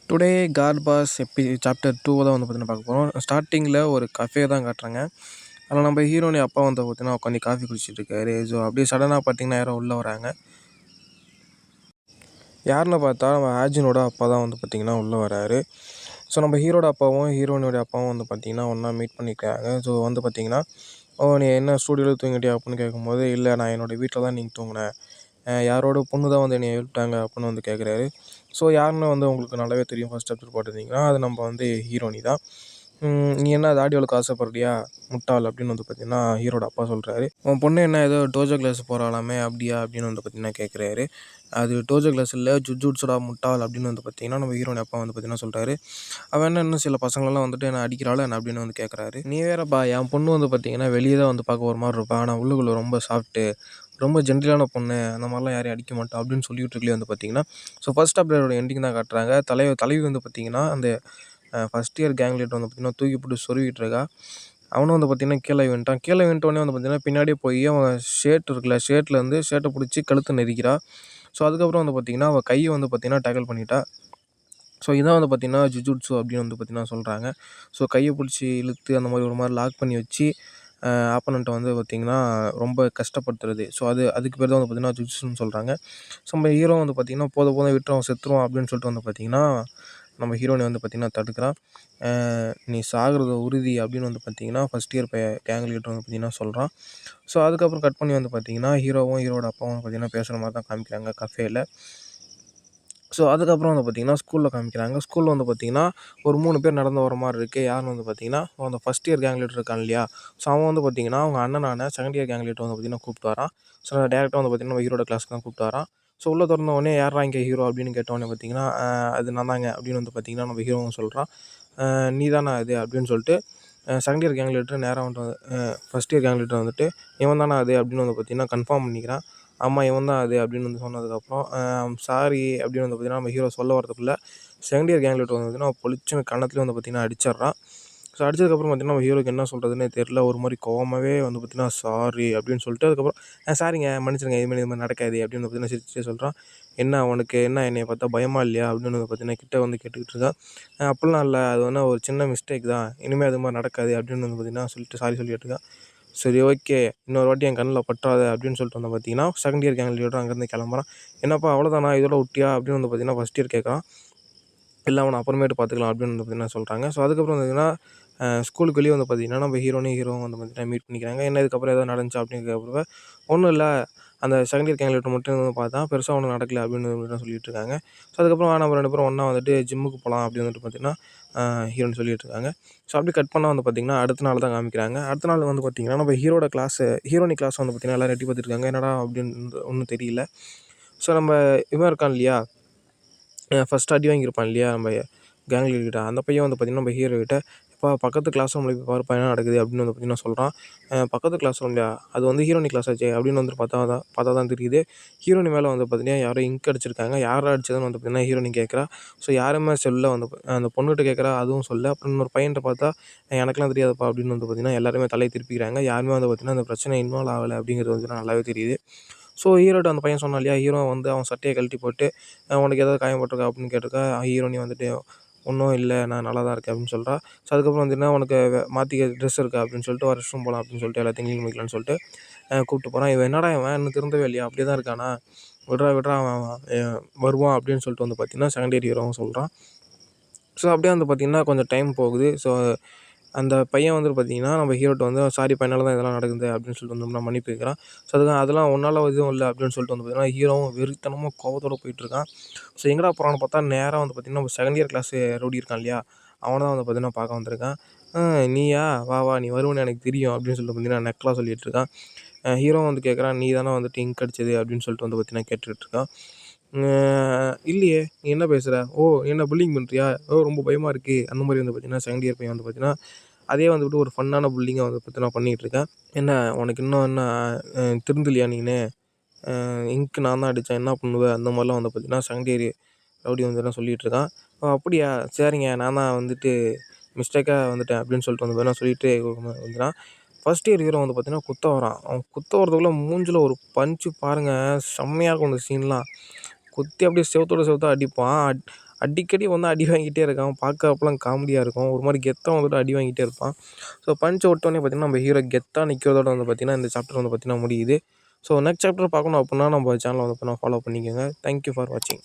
Today God pass chapter 2 தான் வந்து பார்த்தீங்கன்னா பார்க்க போகிறோம். ஸ்டார்ட்டிங்கில் ஒரு கஃபே தான் காட்டுறாங்க. அதில் நம்ம ஹீரோனி அப்பா வந்து பார்த்தீங்கன்னா உட்காந்து காஃபி குடிச்சிட்டு இருக்காரு. ஸோ அப்படியே சடனாக பார்த்தீங்கன்னா யாரோ உள்ளே வராங்க. யாருன்னு பார்த்தா நம்ம ஆர்ஜுனோட அப்பா தான் வந்து பார்த்தீங்கன்னா உள்ளே வராரு. ஸோ நம்ம ஹீரோட அப்பாவும் ஹீரோயினோட அப்பாவும் வந்து பார்த்தீங்கன்னா ஒன்றா மீட் பண்ணிக்கிறாங்க. ஸோ வந்து பார்த்தீங்கன்னா, "ஓ, நீ என்ன ஸ்டூடியோவில் தூங்கிட்டியா?" அப்படின்னு கேட்கும்போது, "இல்லை, நான் என்னோடய வீட்டில் தான் நீங்கள் தூங்கினேன். யாரோட பொண்ணு தான் வந்து என்னை எழுப்பிட்டாங்க" அப்படின்னு வந்து கேட்குறாரு. ஸோ யாருன்னு வந்து உங்களுக்கு நல்லாவே தெரியும். ஃபர்ஸ்ட் சாப்டர் பார்த்துருந்தீங்கன்னா அது நம்ம வந்து ஹீரோனி தான். "நீ என்ன தாடி வளர்க்க ஆசைப்படுறியா முட்டாள்?" அப்படின்னு வந்து பார்த்தீங்கன்னா ஹீரோட அப்பா சொல்கிறாரு. "உன் பொண்ணு என்ன ஏதோ டோஜோ கிளாஸ் போகிறாளாமே, அப்படியா?" அப்படின்னு வந்து பார்த்தீங்கன்னா கேட்குறாரு. "அது டோஜோ கிளாஸ் இல்லை, ஜுட்ஜுட்சுடா முட்டாள்" அப்படின்னு வந்து பார்த்தீங்கன்னா நம்ம ஹீரோனி அப்பா வந்து பார்த்தீங்கன்னா சொல்கிறாரு. "அவன் என்ன இன்னும் சில பசங்களெல்லாம் வந்துட்டு என்ன அடிக்கிறாள் என்ன?" அப்படின்னு வந்து கேட்குறாரு. "நீ வேறப்பா, என் பொண்ணு வந்து பார்த்தீங்கன்னா வெளியே தான் வந்து பார்க்க ஒரு மாதிரி இருப்பா, ஆனால் உள்ளுக்குள்ளே ரொம்ப சாஃப்ட்டு, ரொம்ப ஜென்டிலான பொண்ணு, அந்த மாதிரிலாம் யாரையும் அடிக்க மாட்டா" அப்படின்னு சொல்லிட்டு இருக்கலே வந்து பார்த்தீங்கன்னா, ஸோ ஃபர்ஸ்ட் சாப்டரோட எண்டிங் தான் காட்டுறாங்க. தலைவி வந்து பார்த்தீங்கன்னா அந்த ஃபர்ஸ்ட் இயர் கேங் லீடர் வந்து பார்த்தீங்கன்னா தூக்கி போட்டு சொருவிட்டு இருக்கா. அவனும் வந்து பார்த்தீங்கன்னா கீழே விழுந்துட்டான். கீழே விழுந்துட்டோனே வந்து பார்த்தீங்கன்னா பின்னாடியே போய் அவன் ஷர்ட் இருக்குல்ல, ஷர்ட்லேருந்து ஷர்ட்டை பிடிச்சி கழுத்தை நெரிக்கிறா. ஸோ அதுக்கப்புறம் வந்து பார்த்தீங்கன்னா அவள் கையை வந்து பார்த்தீங்கன்னா டேக்கிள் பண்ணிட்டா. ஸோ இதான் வந்து பார்த்தீங்கன்னா ஜுஜுட்சு அப்படின்னு வந்து பார்த்தீங்கன்னா சொல்கிறாங்க. ஸோ கையை பிடிச்சி இழுத்து அந்த மாதிரி ஒரு மாதிரி லாக் பண்ணி வச்சு ஆப்போனண்ட்டை வந்து பார்த்தீங்கன்னா ரொம்ப கஷ்டப்படுத்துறது. ஸோ அதுக்கு பேர் தான் வந்து பார்த்தீங்கன்னா ஜுஜுட்சுன்னு சொல்கிறாங்க. ஸோ நம்ம ஹீரோ வந்து பார்த்தீங்கன்னா போதும் போதும் விட்டுருவான், செத்துருவான் அப்படின்னு சொல்லிட்டு வந்து பார்த்தீங்கன்னா நம்ம ஹீரோயினை வந்து பார்த்தீங்கன்னா தடுக்கிறா. "நீ சாகுறது உறுதி" அப்படின்னு வந்து பார்த்தீங்கன்னா ஃபர்ஸ்ட் இயர் கேங் லீடர் வந்து பார்த்தீங்கன்னா சொல்கிறான். ஸோ அதுக்கப்புறம் கட் பண்ணி வந்து பார்த்தீங்கன்னா ஹீரோவும் ஹீரோட அப்பாவும் பார்த்தீங்கன்னா பேசுகிற மாதிரி தான் காமிக்கிறாங்க கஃபேல. ஸோ அதுக்கப்புறம் வந்து பார்த்தீங்கன்னா ஸ்கூலில் காமிக்கிறாங்க. ஸ்கூலில் வந்து பார்த்தீங்கன்னா ஒரு 3 பேர் நடந்து வர மாதிரி இருக்குது. யாருன்னு வந்து பார்த்தீங்கன்னா அந்த ஃபர்ஸ்ட் இயர் கேங் லீடர் இருக்கான் இல்லையா? ஸோ அவன் வந்து பார்த்தீங்கன்னா அவங்க அண்ணனான செகண்ட் இயர் கேங் லீடர் வந்து பார்த்தீங்கன்னா கூப்பிட்டு வரான். ஸோ டேரெக்டாக வந்து பார்த்தீங்கன்னா நம்ம ஹீரோட கிளாஸ்க்கு தான் கூப்பிட்டு வரான். ஸோ உள்ளே திறந்த உடனே "யார்றா இங்கே ஹீரோ?" அப்படின்னு கேட்டவுடனே பார்த்தீங்கன்னா, அது நான் தாங்க" அப்படின்னு வந்து பார்த்தீங்கன்னா நம்ம ஹீரோவும் சொல்கிறான். "நீ தானா அது?" அப்படின்னு சொல்லிட்டு செகண்ட் இயர் கேங் லீடர் நேரா வந்துட்டு ஃபர்ஸ்ட் இயர் கேங் லீடர் வந்துட்டு, "இவன் தானா அது?" அப்படின்னு வந்து பார்த்தீங்கன்னா கன்ஃபார்ம் பண்ணிக்கிறான். "ஆமாம், இவன் தான் அது" அப்படின்னு வந்து சொன்னதுக்கப்புறம், சாரி அப்படின்னு வந்து பார்த்தீங்கன்னா நம்ம ஹீரோ சொல்ல வரதுக்குள்ள செகண்ட் இயர் கேங் லீடர் வந்து பார்த்தீங்கன்னா பொழிச்சுன்னு கன்னத்துலேயே வந்து பார்த்தீங்கன்னா அடிச்சிடுறான். ஸோ அடிச்சதுக்கப்புறம் பார்த்தீங்கன்னா நம்ம ஹீரோக்கு என்ன சொல்கிறதுன்னே தெரில. ஒரு மாதிரி கோவமாவே வந்து பார்த்தீங்கன்னா சாரி அப்படின்னு சொல்லிட்டு அதுக்கப்புறம் சாரிங்க, மன்னிச்சிடுங்க, இது மாதிரி நடக்காது அப்படின்னு வந்து பார்த்தீங்கன்னா சிரிச்சுட்டே சொல்கிறான். "என்ன உனக்கு என்ன, என்னைய பார்த்தா பயமா இல்லையா?" அப்படின்னு வந்து பார்த்தீங்கன்னா கிட்ட வந்து கேட்டுக்கிட்டு இருக்கான். "அப்படிலாம் இல்லை, அது வேணா ஒரு சின்ன மிஸ்டேக் தான், இனிமேல் அது மாதிரி நடக்காது" அப்படின்னு வந்து பார்த்தீங்கன்னா சொல்லிட்டு சாரி சொல்லிட்டு இருக்கான். "சரி, ஓகே, இன்னொரு வாட்டி என் கண்ணில் பற்றாத" அப்படின்னு சொல்லிட்டு வந்து பார்த்தீங்கன்னா செகண்ட் இயர் கேங் லீடர் அங்கேருந்து கிளம்புறான். "என்னப்பா அவ்வளோதானா, இதோட விட்டியா?" அப்படின்னு வந்து பார்த்தீங்கன்னா ஃபர்ஸ்ட் இயர் கேட்குறான். "இல்லை, அவனை அப்புறமேட்டு பார்த்துக்கலாம்" அப்படின்னு வந்து பார்த்தீங்கன்னா சொல்கிறாங்க. ஸோ அதுக்கப்புறம் பார்த்தீங்கன்னா ஸ்கூலுக்கு வெளியே வந்து பார்த்தீங்கன்னா நம்ம ஹீரோவும் வந்து பார்த்தீங்கன்னா மீட் பண்ணிக்கிறாங்க. "என்ன இதுக்கப்புறம் ஏதாவது நடந்துச்சா?" அப்படின்னு கேட்குறப்ப, "ஒன்றும் இல்லை, அந்த செகண்ட் இயர் கேங் லீடர் மட்டும் வந்து பார்த்தா பெருசாக ஒன்றும் நடக்கல" அப்படின்னு வந்து சொல்லிட்டு இருக்காங்க. ஸோ அதுக்கப்புறம் நம்ம 2 பேரும் ஒன்றா வந்துட்டு ஜிம்முக்கு போகலாம் அப்படின்னு வந்துட்டு பார்த்தீங்கன்னா ஹீரோயின் சொல்லிட்டு இருக்காங்க. ஸோ அப்படியே கட் பண்ணால் வந்து பார்த்தீங்கன்னா அடுத்த நாள் தான் காமிக்கிறாங்க. அடுத்த நாள் வந்து பார்த்தீங்கன்னா நம்ம ஹீரோனி கிளாஸ் வந்து பார்த்தீங்கன்னா எல்லோரும் எட்டி பார்த்துட்டு இருக்காங்க. என்னடா அப்படின்னு ஒன்றும் தெரியல. ஸோ நம்ம இவன் இருக்கான் இல்லையா, ஃபர்ஸ்ட் அடி வாங்கியிருப்பான் இல்லையா நம்ம கேங் லீடர் கிட்ட, அந்த பையன் வந்து பார்த்தீங்கன்னா நம்ம ஹீரோ கிட்ட, "எப்பா, பக்கத்து கிளாஸ் ரூமில் போய் பாருப்பா என்ன நடக்குது" அப்படின்னு வந்து பார்த்தீங்கன்னா சொல்கிறான். பக்கத்து கிளாஸ் ரூம்லையா, அது வந்து ஹீரோனி கிளாஸ் ஆச்சே அப்படின்னு வந்து பார்த்தா தான் தெரியுது. ஹீரோனி மேலே வந்து பார்த்தீங்கன்னா யாரோ இங்க் அடிச்சிருக்காங்க. யாரா அடிச்சதுன்னு வந்து பார்த்தீங்கன்னா ஹீரோனி கேட்குறா. ஸோ யாருமே சொல்லல வந்து அந்த பொண்ணுகிட்ட கேட்குறா, அதுவும் சொல்லல. அப்புறம் இன்னொரு பையன்ட்ட பார்த்தா, "எனக்கெல்லாம் தெரியாதுப்பா" அப்படின்னு வந்து பார்த்தீங்கன்னா எல்லாருமே தலையை திருப்பிக்கிறாங்க. யாருமே வந்து பார்த்தீங்கன்னா அந்த பிரச்சனை இன்வால்வ் ஆகலை அப்படிங்கிறது வந்து நல்லாவே தெரியுது. ஸோ ஹீரோட்ட அந்த பையன் சொன்னான் இல்லையா, ஹீரோ வந்து அவன் சட்டையை கழட்டி போட்டு, "உனக்கு ஏதாவது காயம் பட்டிருக்கா?" அப்படின்னு கேட்டிருக்கா. ஹீரோனி வந்துட்டு, "ஒன்றும் இல்லை, நான் நல்லா தான் இருக்கேன்" அப்படின்னு சொல்கிறா. ஸோ அதுக்கப்புறம் வந்துன்னா, "உனக்கு மாற்றிக்க ட்ரெஸ் இருக்கா?" அப்படின்னு சொல்லிட்டு, "ரெஸ்ட் ரூம் போகலாம்" அப்படின்னு சொல்லிட்டு எல்லாத்தையும் க்ளீன் பண்ணிக்கலாம்னு சொல்லிட்டு கூப்பிட்டு போகிறான். இவன், "என்னடா இவன் இன்னும் திருந்தவே இல்லையா? அப்படியே தான் இருக்கானா? விட்றா விட்றா, அவன் வருவான்" அப்படின்னு சொல்லிட்டு வந்து பார்த்தீங்கன்னா செகண்ட் இயர் ஹீரோவும் சொல்கிறான். ஸோ அப்படியே வந்து பார்த்தீங்கன்னா கொஞ்சம் டைம் போகுது. ஸோ அந்த பையன் வந்து பார்த்தீங்கன்னா நம்ம ஹீரோட்ட வந்து, "சாரிப்பா, என்னால தான் இதெல்லாம் நடக்குது" அப்படின்னு சொல்லிட்டு வந்து நான் மன்னிப்பு கேட்குறான். ஸோ அதெல்லாம் உன்னால எதுவும் இல்லை அப்படின்னு சொல்லிட்டு வந்து பார்த்தீங்கன்னா ஹீரோவும் வெறித்தனமா கோவத்தோட போயிட்டுருக்கான். ஸோ எங்கடா போறான்னு பார்த்தா நேரா வந்து பார்த்தீங்கன்னா நம்ம செகண்ட் இயர் கிளாஸ் ரவுடி இருக்கான் இல்லையா, அவன தான் வந்து பார்த்தீங்கன்னா பார்க்க வந்திருக்கான். நீயா? வா வா, நீ வருவன்னு எனக்கு தெரியும்" அப்படின்னு சொல்லிட்டு பார்த்தீங்கன்னா நக்கலா சொல்லிட்டு இருக்கான். ஹீரோவும் வந்து கேட்குறான், "நீ தானே வந்துட்டு இங்க் அடிச்சது" அப்படின்னு சொல்லிட்டு வந்து பார்த்தீங்கன்னா கேட்டுட்டு இருக்கான். "இல்லையே, நீ என்ன பேசுற? ஓ, நீ என்ன புல்லிங் பண்ணுறியா? ஓ, ரொம்ப பயமாக இருக்கு" அந்த மாதிரி வந்து பார்த்தீங்கன்னா செகண்ட் இயர் பையன் வந்து பார்த்தீங்கன்னா அதே வந்துட்டு ஒரு ஃபன்னான புல்லிங்கா வந்து பார்த்தீங்கன்னா பண்ணிகிட்ருக்கேன். "என்ன உனக்கு இன்னும் என்ன திருந்தலையா நீனு? இங்க் நான் தான் அடித்தேன், என்ன பண்ணுவ?" அந்த மாதிரிலாம் வந்து பார்த்தீங்கன்னா செகண்ட் இயர் ரவுடி வந்து என்ன சொல்லிகிட்ருக்கான். "ஓ, அப்படியா? சரிங்க, நான் தான் வந்துட்டு மிஸ்டேக்கா வந்துட்டேன்" அப்படின்னு சொல்லிட்டு வந்து பார்த்தீங்கன்னா சொல்லிட்டு வந்துட்டான். ஃபர்ஸ்ட் இயர் ஹீரோ வந்து பார்த்தீங்கன்னா குத்த வரான். அவன் குத்த வரதுக்குள்ள மூஞ்சில ஒரு பஞ்ச்சு பாருங்க, செம்மையா இருக்கும் அந்த சீன்லாம். குத்தி அப்படியே செவுத்தோட செவுத்தா அடிப்பான். அடிக்கடி வந்து அடி வாங்கிட்டே இருக்கான். பார்க்க அப்போலாம் காமெடியாக இருக்கும். ஒரு மாதிரி கெத்தா வந்துட்டு அடி வாங்கிட்டே இருப்பான். ஸோ பஞ்ச் விட்டோனே பார்த்தீங்கன்னா, நம்ம ஹீரோ கெத்தா நிற்கிறதோட வந்து பார்த்தீங்கன்னா, இந்த சாப்டர் வந்து பார்த்தீங்கன்னா முடியுது. ஸோ நெக்ஸ்ட் சாப்டர் பார்க்கணும் அப்புட்னா நம்ம சேனலை வந்து பார்த்தீங்கன்னா ஃபாலோ பண்ணிக்கோங்க. தேங்க் யூ ஃபார் வாட்சிங்.